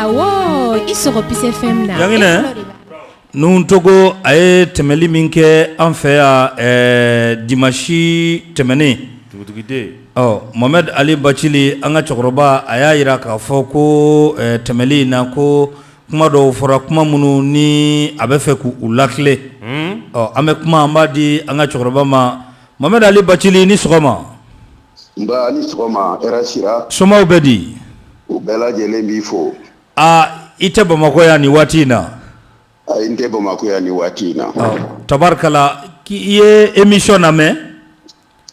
Awo, il se repisse FM na. Yangine, nous togo aye temeli minke anfea dimashi temeni. Oh, Mohamed Ali Bachili anga chokroba aya ira ka foko temeli na ko kuma do fora kuma munu ni abefe ku ulakle. Oh, ame kuma ambadi anga chokroba ma Mohamed Ali Bachili ni sogoma. Mba ni sogoma erasira. Soma ubedi. Ubela jelembi fo. Ite Bamako ya ni watina. Inte Bamako ya ni watina. Tabarkala ki ye emission ame.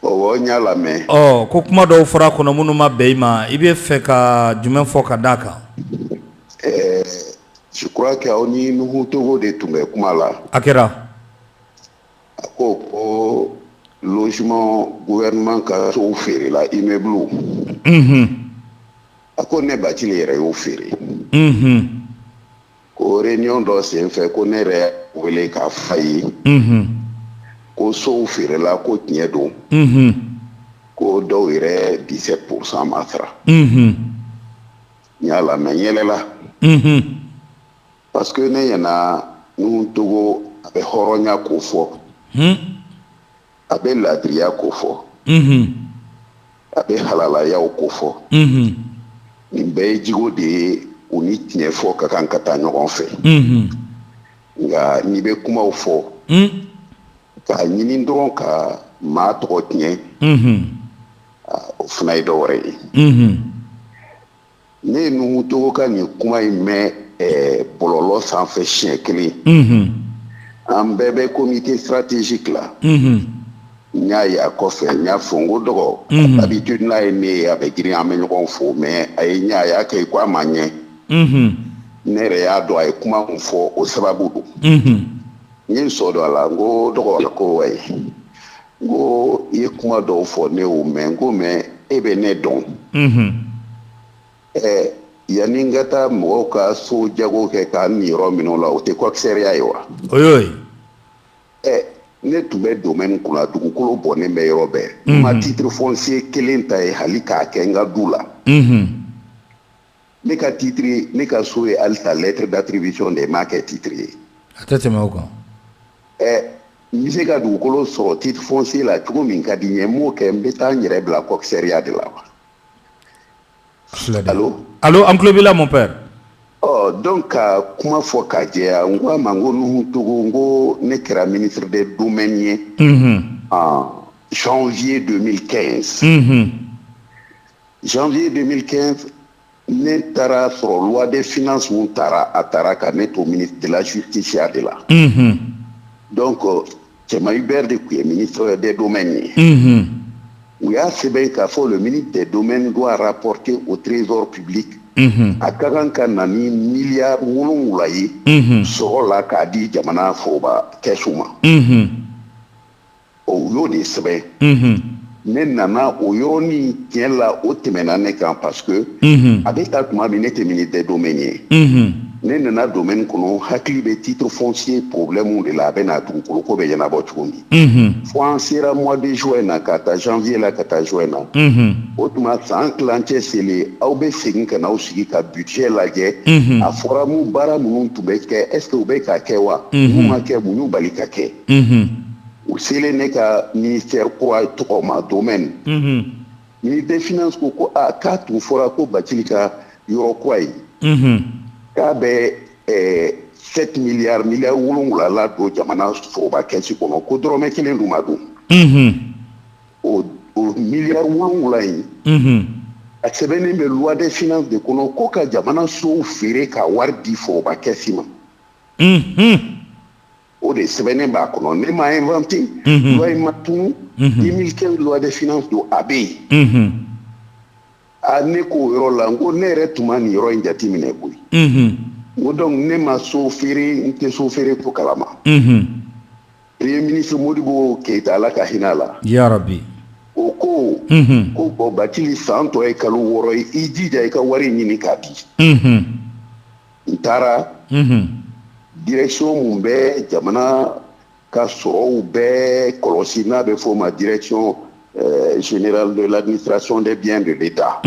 O nyala me. Ko kuma do fora kono munu ma beima ibe feka jumen fo kadaka. Je crois que oni nous togo de tumbe kumala. Akera. Ko logement gouvernement ka so fere la immeuble. Ako ne Bachili yɛrɛ y'o feere. Ko réunion dɔ senfɛ ko ne yɛrɛ wele k'a f'a ye. Ko sow feerela ko tiɲɛ don. Ko dɔw yɛrɛ 17% ma sara. N y'a lamɛn yɛlɛla. Parce que ne ɲɛna Nuhu Togo a bɛ hɔrɔnya ko fɔ. A bɛ laadiriya ko fɔ. A bɛ halalayaw ko fɔ. Nin bɛɛ ye jigo de ye u ni tiɲɛ fɔ ka kan ka taa ɲɔgɔn fɛ. Nka n'i bɛ kumaw fɔ k'a ɲini dɔrɔn ka maa tɔgɔ tiɲɛ o fana ye dɔ wɛrɛ ye. Ne ye Nuhu Togo ka nin kuma in mɛn bɔlɔlɔ sanfɛ siɲɛ kelen. An bɛɛ bɛ comité stratégique la. N y'a ye a kɔfɛ n y'a fɔ n ko dɔgɔ habitude n'a ye ne ye a bɛ girin an bɛ ɲɔgɔn fo mais a ye ɲɛ a y'a kɛ ko a ma ɲɛ. Ne yɛrɛ y'a dɔn a ye kuma min fɔ o sababu don. N ye n sɔ don a la n ko dɔgɔ ko wayi n ko i ye kuma dɔw fɔ ne y'o mɛn n ko mais e bɛ ne dɔn. Yanni n ka taa mɔgɔw ka so jago kɛ k'a niyɔrɔ minɛ o la o tɛ coxeria ye wa. Ne tun bɛ domaine kunna dugukolo bɔnnen bɛ yɔrɔ bɛɛ. N ma titre foncier kelen ta ye hali k'a kɛ n ka du la. Ne ka titre ne ka so ye hali ta lettre d'attribution de m'a kɛ titre ye. A tɛ tɛmɛ o kan. N bɛ se ka dugukolo sɔrɔ titre foncier la cogo min ka di n ye n b'o kɛ n bɛ taa n yɛrɛ bila coxeria de la wa. Allo an tulo b'i la mon père. Donc ka kuma fɔ ka jɛya n ko a ma n ko Nuhu Togo n ko ne kɛra ministre des domaines ye en janvier 2015. Janvier 2015 ne taara sɔrɔ loi des finances mun taara a taara ka ne to ministre de la justice de la. Donc Cɛma Hubert de tun ye ministre des domaines ye. U y'a sɛbɛn k'a fɔ le ministre des domaines doit rapporter au trésor public a ka kan ka na ni miliyari 7 ye sɔrɔ la k'a di jamana foroba kɛsu ma. O y'o de sɛbɛn. Ne nana o yɔrɔnin tiɲɛ la o tɛmɛna ne kan parce que a bɛ taa tuma min ne tɛ ministre des domaines ye. Ne nana domaine kɔnɔ hakili bɛ titre foncier problème de la a bɛ na dugukolo ko bɛ ɲɛnabɔ cogo min. Fo an sera mois de juin na ka taa janvier la ka taa juin na. O tuma san tilancɛ selen aw bɛ segin ka n'aw sigi ka budget lajɛ. A fɔra mun baara minnu tun bɛ kɛ est ce que u bɛ ka kɛ wa? Mun ma kɛ mun y'u bali ka kɛ? U selen ne ka ministère kura tɔgɔ ma domaine. Ministre des finances ko k'a tun fɔra ko Bachili ka yɔrɔ kura ye. K'a bɛ 7 miliyari 7 la don jamana foroba kɛsi kɔnɔ ko dɔrɔmɛ 1 dun ma dun. O miliyari 7 in a sɛbɛnnen bɛ loi des finances de kɔnɔ ko ka jamana sow feere ka wari di foroba kɛsi ma. O de sɛbɛnnen b'a kɔnɔ ne ma inventé. Loi in ma tunu 2015 loi des finances don a bɛ yen. Ne ko yɔrɔ la n ko ne yɛrɛ tun ma nin yɔrɔ in jateminɛ koyi. N ko donc ne ma so feere n tɛ so feere ko kalama. Premier ministre Modibo Keyita Ala ka hinɛ la. Yarabi. O ko ko Bachili san tɔ ye kalo 6 ye i jija i ka wari ɲini k'a di. N taara direction mun bɛ jamana ka sɔrɔw bɛɛ kɔlɔsi n'a bɛ f'o ma direction générale de l'administration des biens de l'État.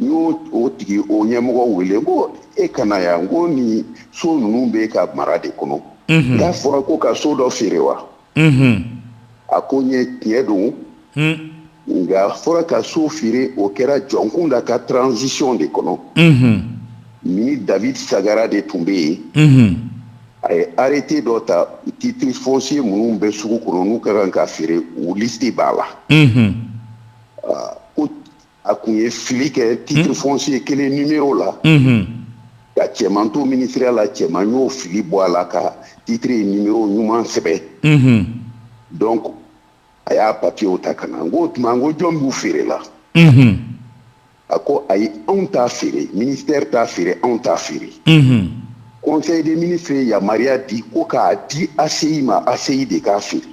n'o tigi o ɲɛmɔgɔ wele ko e kana yan ko ni so ninnu bɛ ka mara de kɔnɔ n'a fɔra ko ka so dɔ feere wa a ko n ye tiɲɛ don nka fɔra ka so feere o kɛra jɔnkun da ka transition de kɔnɔ ni David Sagara de tun bɛ yen a ye arrêté dɔ ta titre foncier minnu bɛ sugu kɔnɔ n'u ka kan ka feere o liste b'a la ko a kun ye fili kɛ titre foncier kelen numéro la ka cɛman to ministère la cɛman y'o fili bɔ a la ka titre numéro ɲuman sɛbɛn donc a y'a papier ta ka na n ko tuma n ko jɔn b'u feere la a ko ayi anw t'a feere ministère t'a feere anw t'a feere conseil des ministres ye yamaruya di ko k'a di ACI ma ACI de k'a feere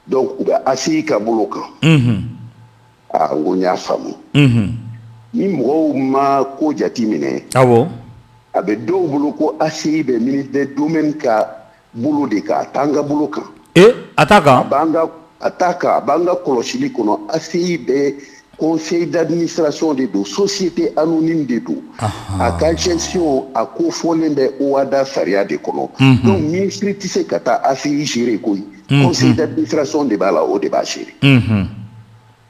donc u bɛ ACI ka bolo kan n ko n y'a faamu ni mɔgɔw ma ko jati minɛ a bɛ dɔw bolo ko ACI bɛ ministère domaine ka bolo de kan a t'an ka bolo kan a t'a kan a t'a kan a b'an ka kɔlɔsili kɔnɔ ACI bɛ conseil d'administration de don société anonyme de don a ka gestion a ko fɔlen bɛ OHADA sariya de kɔnɔ donc ministre tɛ se ka taa ACI gérer koyi conseil d'administration de b'a la o de b'a gérer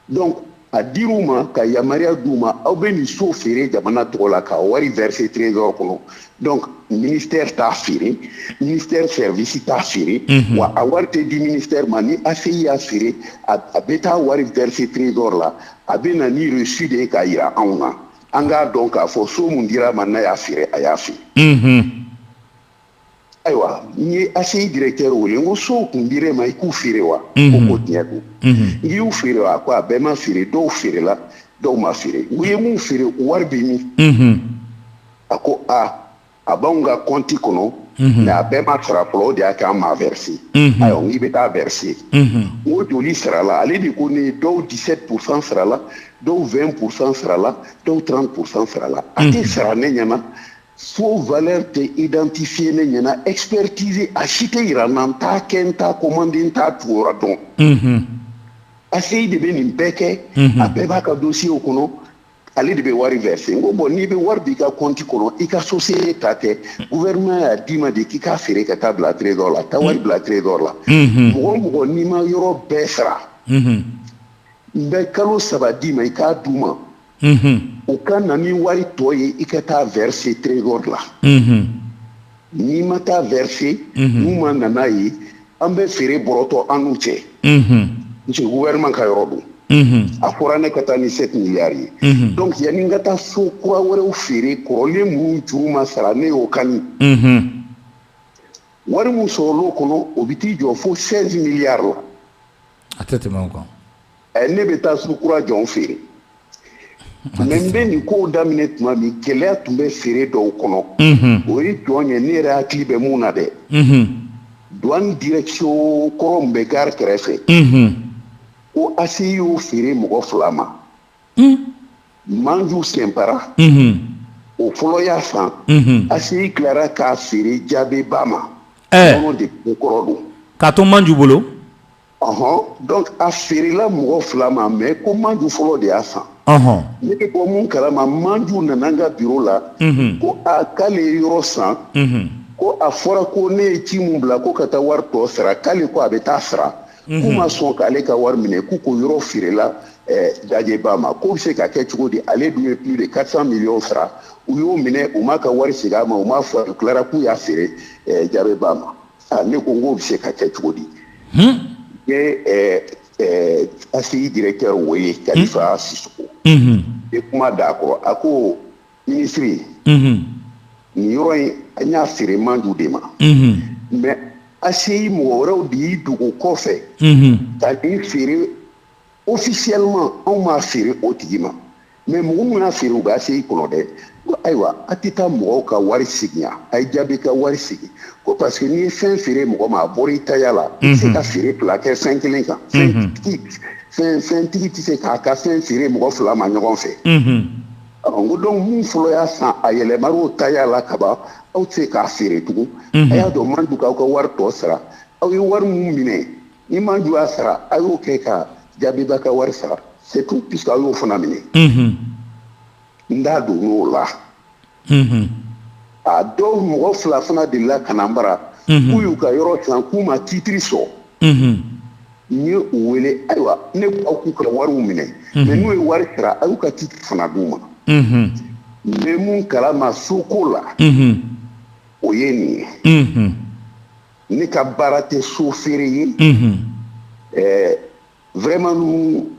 donc a dir'u ma ka yamaruya d'u ma aw bɛ nin so feere jamana tɔgɔ la ka wari verser trésor kɔnɔ donc ministère t'a feere ministère service t'a feere wa a wari tɛ di ministère ma ni ACI y'a feere a bɛ taa wari verser trésor la a bɛ na ni reçu de ye k'a yira anw na an k'a dɔn k'a fɔ so mun dira a ma n'a y'a feere a y'a feere ayiwa n ye ACI directeur wele n ko so kun dir'e ma i k'u feere wa ko tiɲɛ don n y'u feere wa a ko a bɛɛ ma feere dɔw feerela dɔw ma feere n ko i ye mun feere wari bɛ min a ko a b'anw ka compte kɔnɔ mais a bɛɛ ma sara fɔlɔ o de y'a kɛ an ma verser ayiwa n k'i bɛ taa verser n ko joli sarala ale de ko ne ye dɔw 17% sarala dɔw 20% sarala dɔw 30% sarala a tɛ sara ne ɲɛna fo valeur tɛ identifier ne ɲɛna expertise a si tɛ yira n na n t'a kɛ n t'a commandé n t'a tugura dɔn ACI de bɛ nin bɛɛ kɛ a bɛɛ b'a ka dossier kɔnɔ ale de bɛ wari verser n ko bon n'i bɛ wari b'i ka compte kɔnɔ i ka société ta tɛ gouvernement y'a d'i ma de k'i k'a feere ka taa bila trésor la taa wari bila trésor la mɔgɔ o mɔgɔ n'i ma yɔrɔ bɛɛ sara n bɛ kalo 3 d'i ma i k'a d'u ma o ka na ni wari tɔ ye i ka taa verser trésor la n'i ma taa verser n'u ma na n'a ye an bɛ feere bɔrɔtɔ an n'u cɛ parce que gouvernement ka yɔrɔ don a fɔra ne ka taa ni 7 milliards ye donc yanni n ka taa so kura wɛrɛw feere kɔrɔlen minnu juru ma sara ne y'o kani wari min sɔrɔl'o kɔnɔ o bɛ t'i jɔ fo 16 milliards la a tɛ tɛmɛ o kan ne bɛ taa so kura jɔn feere mais n bɛ nin kow daminɛ tuma min gɛlɛya tun bɛ feere dɔw kɔnɔ o ye jɔn ye ne yɛrɛ hakili bɛ mun na dɛ douane direction kɔrɔ min bɛ gare kɛrɛfɛ ko ACI y'o feere mɔgɔ 2 ma Manju Sɛnpara o fɔlɔ y'a san ACI tilara k'a feere Jabeba ma nɔnɔ de kɔrɔ don k'a to Manju bolo donc a feerela mɔgɔ 2 ma mais ko Manju fɔlɔ de y'a san ne bɛ bɔ mun kalama Manju nana n ka bureau la ko k'ale ye yɔrɔ san ko a fɔra ko ne ye ci mun bila ko ka taa wari tɔ sara k'ale ko a bɛ taa sara k'u ma sɔn k'ale ka wari minɛ k'u ko yɔrɔ feerela Jajeba ma k'o bɛ se ka kɛ cogo di ale dun ye plus de 400 millions sara u y'o minɛ u m'a ka wari segin a ma u m'a fɔ u tilara k'u y'a feere Jabeba ma ne ko n k'o bɛ se ka kɛ cogo di n ye ACI directeur wele Kalifa Sisoko ye kuma d'a kɔrɔ a ko ministre nin yɔrɔ in an y'a feere Manju de ma mais ACI mɔgɔ wɛrɛw de y'i dogo kɔfɛ ka n'i feere officiellement anw m'a feere o tigi ma mais mɔgɔ min y'a feere u bɛ ACI kɔnɔ dɛ ko ayiwa a tɛ taa mɔgɔw ka wari segin yan a ye jaabi ka wari segin ko parce que n'i ye fɛn feere mɔgɔ ma a bɔra i taya la i tɛ se ka feere fila kɛ fɛn kelen kan fɛntigi tɛ se k'a ka fɛn feere mɔgɔ 2 ma ɲɔgɔn fɛ n ko donc mun fɔlɔ y'a san a yɛlɛmara o taya la kaban aw tɛ se k'a feere tugun a y'a dɔn Manju k'aw ka wari tɔ sara aw ye wari mun minɛ ni Manju y'a sara a y'o kɛ ka Jabeba ka wari sara c'est tout puisque a y'o fana minɛ n t'a don n'o la a dɔw mɔgɔ fila fana delila ka na n bara k'u y'u ka yɔrɔ tilan k'u ma titiri sɔrɔ n ye u wele ayiwa ne aw k'u ka wariw minɛ mais n'u ye wari sara a y'u ka titiri fana d'u ma n bɛ mun kalama soko la o ye nin ye ne ka baara tɛ so feere ye vraiment nous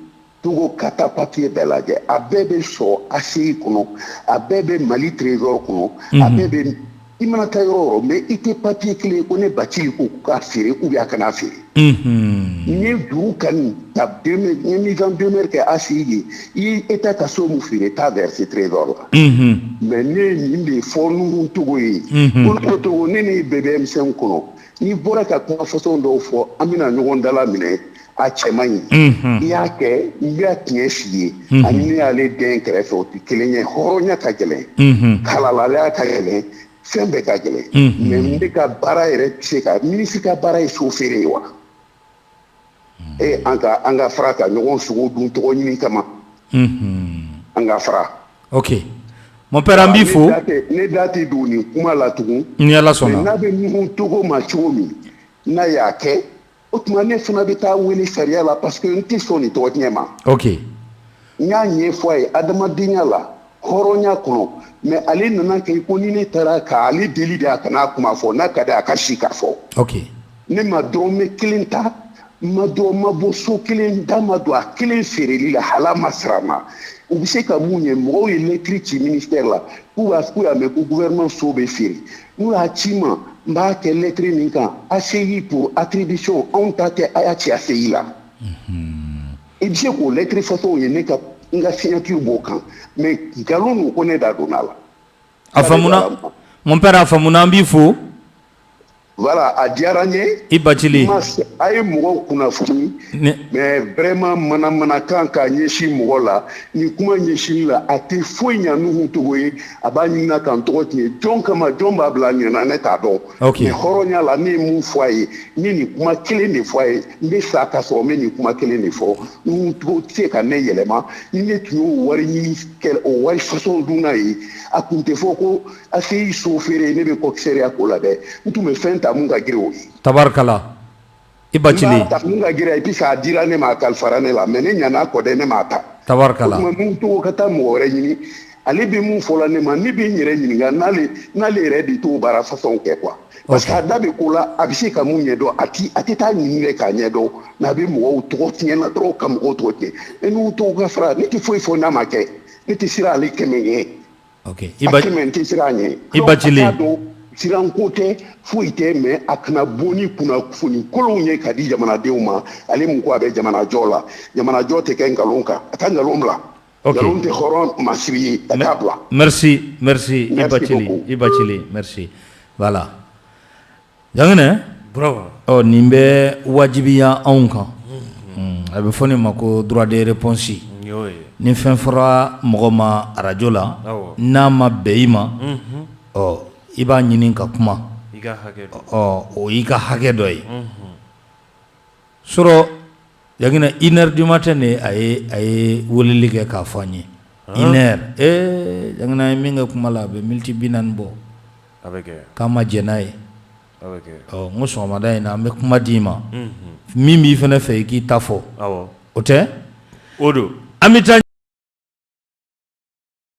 Togo ka taa papier bɛɛ lajɛ a bɛɛ bɛ sɔrɔ ACI kɔnɔ a bɛɛ bɛ Mali trésor kɔnɔ a bɛɛ bɛ i mana taa yɔrɔ o yɔrɔ mais i tɛ papier kelen ko ne Bacili ko k'a feere ou bien a kana feere n ye juru kani ta 2000 n ye mise en demeure kɛ ACI ye i ye État ka so mun feere t'a verser trésor la mais ne ye nin de fɔ Nuru Togo ye ko Togo ne ni BBM5 kɔnɔ n'i bɔra ka kuma façon dɔw fɔ an bɛna ɲɔgɔn dala minɛ a cɛman ɲi i y'a kɛ n bɛ tiɲɛ f'i ye ani ne y'ale den kɛrɛfɛ o tɛ kelen ye hɔrɔnya ka gɛlɛn kalalaya ka gɛlɛn fɛn bɛɛ ka gɛlɛn mais n bɛ ka baara yɛrɛ tɛ se ka ministre ka baara ye so feere ye wa an ka fara ka ɲɔgɔn sogo dun tɔgɔ ɲini kama an ka fara. Ok. Mon père an b'i fo. Ne da tɛ don nin kuma la tugun. Ni Ala sɔnna. mais n'a bɛ ɲɔgɔn Togo ma cogo min n'a y'a kɛ. O tuma ne fana bɛ taa wele sariya la parce que n tɛ sɔn nin tɔgɔ tiɲɛ ma. Ok. N y'a ɲɛfɔ a ye adamadenya la hɔrɔnya kɔnɔ mais ale nana kɛ ko ni ne taara k'ale deli de a kana kuma fɔ n'a ka di a ka si k'a fɔ. Ok. Ne ma dɔrɔmɛ kelen ta n ma bɔ so kelen da ma don a kelen feereli la hala ma sara ma u bɛ se ka mun ye mɔgɔw ye lettre ci ministère la k'u y'a mɛn ko gouvernement so bɛ feere n'u y'a ci ma n b'a kɛ lettre min kan ACI pour attribution anw ta tɛ a y'a ci ACI la i bɛ se k'o lettre façon ye ne ka n ka signature b'o kan mais nkalon don ko ne da donna la. A faamuna mon père a faamuna an b'i fo. Voilà, a diyara n ye. I Bacili. A ye mɔgɔw kunnafoni mais vraiment manamanakan k'a ɲɛsin mɔgɔ la nin kuma ɲɛsinni la a tɛ foyi ɲɛ Nuhu Togo ye a b'a ɲinina ka n tɔgɔ tiɲɛ jɔn kama jɔn b'a bila ɲɛna ne t'a dɔn mais hɔrɔnya la ne ye mun fɔ a ye n ye nin kuma kelen de fɔ a ye n bɛ sa ka sɔrɔ n bɛ nin kuma kelen de fɔ Nuhu Togo tɛ se ka ne yɛlɛma ni ne tun y'o wari ɲini kɛ o wari façon dunna ye a tun tɛ fɔ ko ACI so feere ne bɛ commissariat ko la dɛ n tun bɛ fɛn ta mun ka girin o ye. Tabarikala. I Bacili. N b'a ta mun ka girin et puis k'a dira ne ma a kalifara ne la mais ne ɲana kɔ dɛ ne m'a ta. Tabarikala. O tuma Nuhu Togo ka taa mɔgɔ wɛrɛ ɲini ale bɛ mun fɔla ne ma ne bɛ n yɛrɛ ɲininka n'ale yɛrɛ de t'o baara façon kɛ quoi. parce que a da bɛ ko la a bɛ se ka mun ɲɛdɔn a tɛ taa ɲini dɛ k'a ɲɛdɔn n'a bɛ mɔgɔw tɔgɔ tiɲɛ na dɔrɔn ka mɔgɔw tɔgɔ tiɲɛ et Nuhu Togo ka fara ne tɛ foyi fɔ n'a ma kɛ ne tɛ siran ale kɛmɛ ɲɛ. Ok. A kɛmɛ n tɛ siran a ɲɛ. I Bacili. siranko tɛ foyi tɛ mais a kana bɔ ni kunnafoni kolonw ye ka di jamanadenw ma ale mun ko a bɛ jamanajɔ la jamanajɔ tɛ kɛ nkalon kan a ka nkalon bila nkalon tɛ hɔrɔn masiri ye a k'a bila. Merci I Bacili merci voilà Jangene bravo nin bɛ wajibiya anw kan a bɛ fɔ nin ma ko droit de réponse ni fɛn fɔra mɔgɔ ma radio la n'a ma bɛn i ma i b'a ɲini ka kuma o y'i ka hakɛ dɔ ye sɔrɔ Jangene 1h du matin de a ye weleli kɛ k'a fɔ an ye 1h Jangene an ye min kɛ kuma la a bɛ minute 40 bɔ k'an ma jɛn n'a ye n ko sɔgɔmada in na an bɛ kuma d'i ma min b'i fana fɛ i k'i ta fɔ o tɛ an bɛ taa